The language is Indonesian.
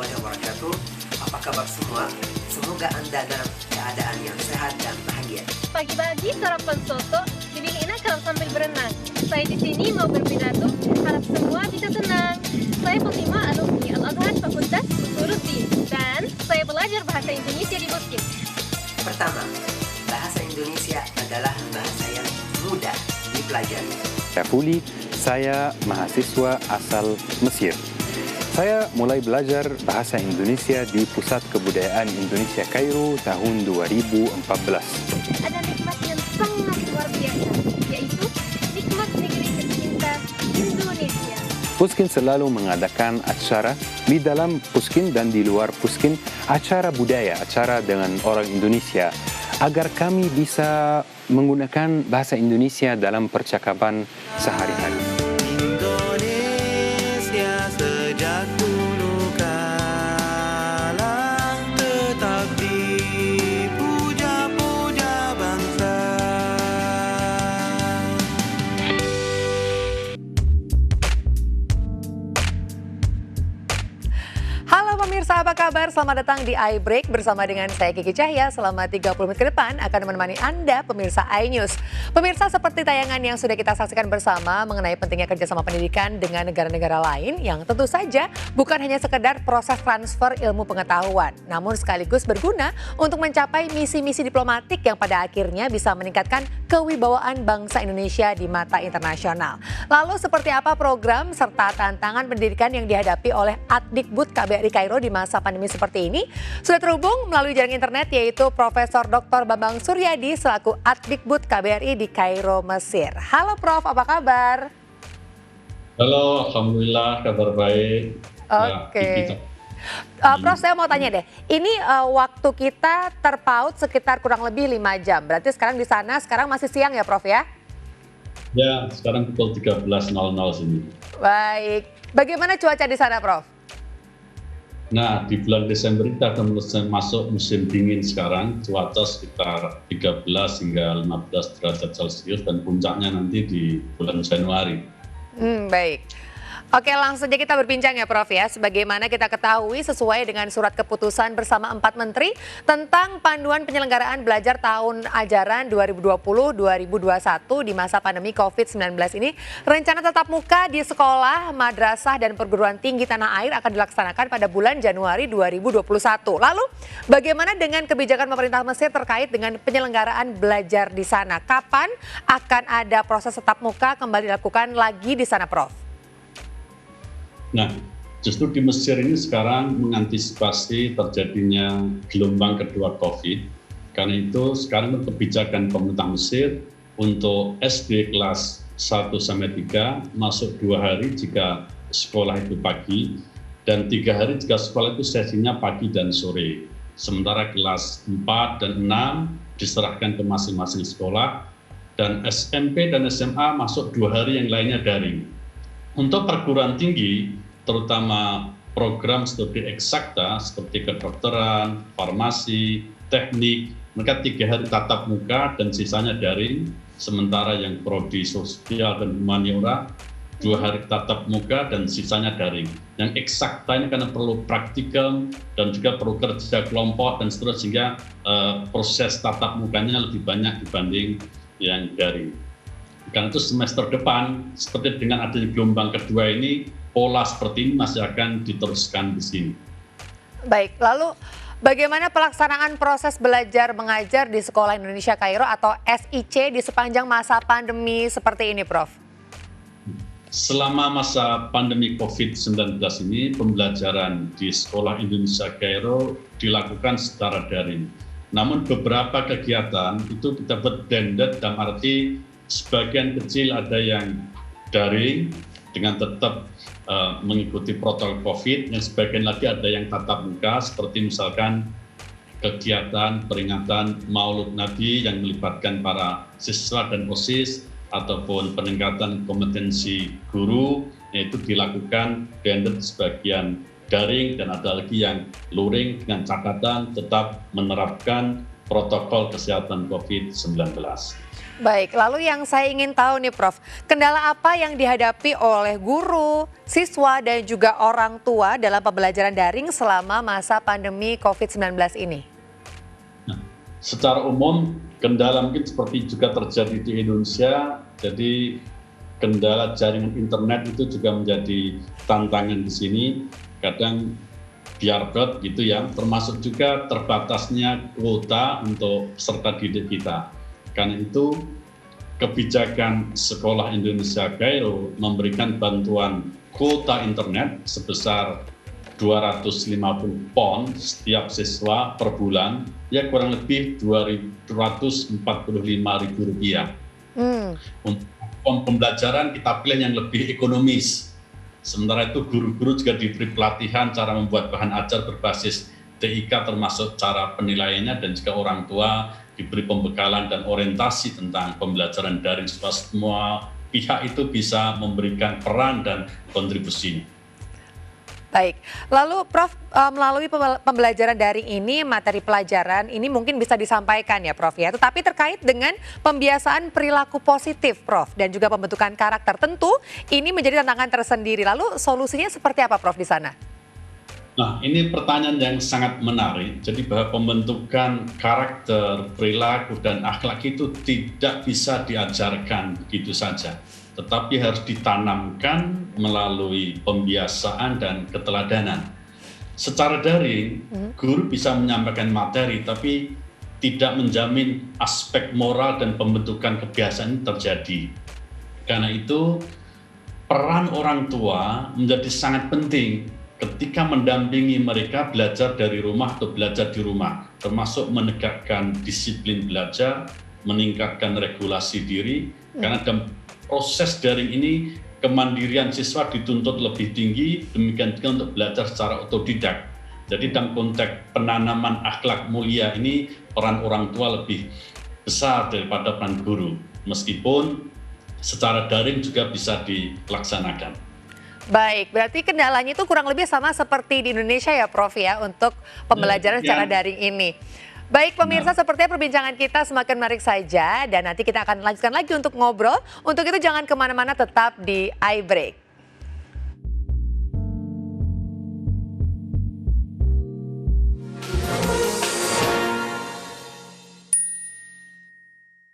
warahmatullahi wabarakatuh. Apa kabar semua? Semoga Anda dalam keadaan yang sehat dan bahagia. Pagi-pagi sarapan soto, dibikin enak kalau sambil berenang. Saya di sini mau berpidato, harap semua bisa tenang. Saya Fatima alumni Al-Azhar Fakultas Usuluddin dan saya belajar bahasa Indonesia di Mesir. Pertama, bahasa Indonesia adalah bahasa yang mudah dipelajari. Fuli, saya mahasiswa asal Mesir. Saya mulai belajar bahasa Indonesia di Pusat Kebudayaan Indonesia Kairo tahun 2014. Ada nikmat yang sangat luar biasa, yaitu nikmat negeri tercinta Indonesia. Puskin selalu mengadakan acara di dalam Puskin dan di luar Puskin, acara budaya, acara dengan orang Indonesia, agar kami bisa menggunakan bahasa Indonesia dalam percakapan sehari-hari. Indonesia sejak dulu kala tetap dipuja-puja bangsa. Halo pemirsa, apa kabar? Selamat datang di iBreak bersama dengan saya Kiki Cahya. Selama 30 menit ke depan akan menemani Anda pemirsa iNews. Pemirsa, seperti tayangan yang sudah kita saksikan bersama mengenai pentingnya kerjasama pendidikan dengan negara-negara lain yang tentu saja bukan hanya sekedar proses transfer ilmu pengetahuan, namun sekaligus berguna untuk mencapai misi-misi diplomatik yang pada akhirnya bisa meningkatkan kewibawaan bangsa Indonesia di mata internasional. Lalu seperti apa program serta tantangan pendidikan yang dihadapi oleh Adikbud KBRI Kairo di masa pandemi seperti ini? Sudah terhubung melalui jaringan internet yaitu Profesor Dr. Bambang Suryadi selaku Adikbud KBRI di Kairo, Mesir. Halo Prof, apa kabar? Halo, alhamdulillah kabar baik. Oke. Prof, saya mau tanya deh, ini waktu kita terpaut sekitar kurang lebih 5 jam. Berarti sekarang di sana sekarang masih siang ya Prof ya? Ya, sekarang pukul 13.00 sini. Baik. Bagaimana cuaca di sana Prof? Nah, di bulan Desember kita akan masuk musim dingin sekarang, cuaca sekitar 13 hingga 15 derajat Celcius dan puncaknya nanti di bulan Januari. Baik. Oke, langsung saja kita berbincang ya Prof ya. Sebagaimana kita ketahui sesuai dengan surat keputusan bersama 4 menteri tentang panduan penyelenggaraan belajar tahun ajaran 2020-2021 di masa pandemi COVID-19 ini, rencana tatap muka di sekolah, madrasah dan perguruan tinggi tanah air akan dilaksanakan pada bulan Januari 2021. Lalu, bagaimana dengan kebijakan pemerintah Mesir terkait dengan penyelenggaraan belajar di sana? Kapan akan ada proses tatap muka kembali dilakukan lagi di sana Prof? Nah, justru di Mesir ini sekarang mengantisipasi terjadinya gelombang kedua COVID. Karena itu sekarang kebijakan pemerintah Mesir untuk SD kelas 1-3 masuk 2 hari jika sekolah itu pagi dan 3 hari jika sekolah itu sesinya pagi dan sore. Sementara kelas 4 dan 6 diserahkan ke masing-masing sekolah dan SMP dan SMA masuk 2 hari yang lainnya daring. Untuk perguruan tinggi, terutama program studi eksakta seperti kedokteran, farmasi, teknik, mereka 3 hari tatap muka dan sisanya daring. Sementara yang prodi sosial dan humaniora 2 hari tatap muka dan sisanya daring. Yang eksakta ini karena perlu praktikum dan juga perlu kerja kelompok dan seterusnya sehingga proses tatap mukanya lebih banyak dibanding yang daring. Karena itu semester depan, seperti dengan adanya gelombang kedua ini, pola seperti ini masih akan diteruskan di sini. Baik, lalu bagaimana pelaksanaan proses belajar mengajar di Sekolah Indonesia Kairo atau SIC di sepanjang masa pandemi seperti ini, Prof? Selama masa pandemi COVID-19 ini, pembelajaran di Sekolah Indonesia Kairo dilakukan secara daring. Namun beberapa kegiatan itu kita buat blended dalam arti sebagian kecil ada yang daring dengan tetap mengikuti protokol COVID, dan sebagian lagi ada yang tatap muka seperti misalkan kegiatan peringatan Maulud Nabi yang melibatkan para siswa dan OSIS ataupun peningkatan kompetensi guru, yaitu dilakukan blended sebagian daring dan ada lagi yang luring dengan catatan tetap menerapkan protokol kesehatan COVID-19. Baik, lalu yang saya ingin tahu nih Prof, kendala apa yang dihadapi oleh guru, siswa, dan juga orang tua dalam pembelajaran daring selama masa pandemi COVID-19 ini? Nah, secara umum kendala mungkin seperti juga terjadi di Indonesia, jadi kendala jaringan internet itu juga menjadi tantangan di sini, kadang biarbot gitu ya, termasuk juga terbatasnya kuota untuk peserta didik kita. Karena itu kebijakan Sekolah Indonesia Kairo memberikan bantuan kuota internet sebesar 250 pon setiap siswa per bulan, ya kurang lebih Rp245.000. Untuk pembelajaran kita pilih yang lebih ekonomis. Sementara itu guru-guru juga diberi pelatihan cara membuat bahan ajar berbasis TIK termasuk cara penilaiannya, dan juga orang tua diberi pembekalan dan orientasi tentang pembelajaran daring supaya semua pihak itu bisa memberikan peran dan kontribusinya. Baik, lalu Prof, melalui pembelajaran daring ini, materi pelajaran ini mungkin bisa disampaikan ya Prof ya, tetapi terkait dengan pembiasaan perilaku positif Prof, dan juga pembentukan karakter, tentu ini menjadi tantangan tersendiri. Lalu solusinya seperti apa Prof di sana? Nah, ini pertanyaan yang sangat menarik. Jadi bahwa pembentukan karakter, perilaku, dan akhlak itu tidak bisa diajarkan begitu saja, tetapi harus ditanamkan melalui pembiasaan dan keteladanan. Secara daring, guru bisa menyampaikan materi, tapi tidak menjamin aspek moral dan pembentukan kebiasaan terjadi. Karena itu, peran orang tua menjadi sangat penting ketika mendampingi mereka belajar dari rumah atau belajar di rumah, termasuk menegakkan disiplin belajar, meningkatkan regulasi diri, karena dalam proses daring ini kemandirian siswa dituntut lebih tinggi, demikian juga untuk belajar secara otodidak. Jadi dalam konteks penanaman akhlak mulia ini peran orang tua lebih besar daripada peran guru, meskipun secara daring juga bisa dilaksanakan. Baik, berarti kendalanya itu kurang lebih sama seperti di Indonesia ya Prof ya untuk pembelajaran secara daring ini. Baik pemirsa, sepertinya perbincangan kita semakin menarik saja dan nanti kita akan lanjutkan lagi untuk ngobrol. Untuk itu jangan kemana-mana, tetap di iBreak.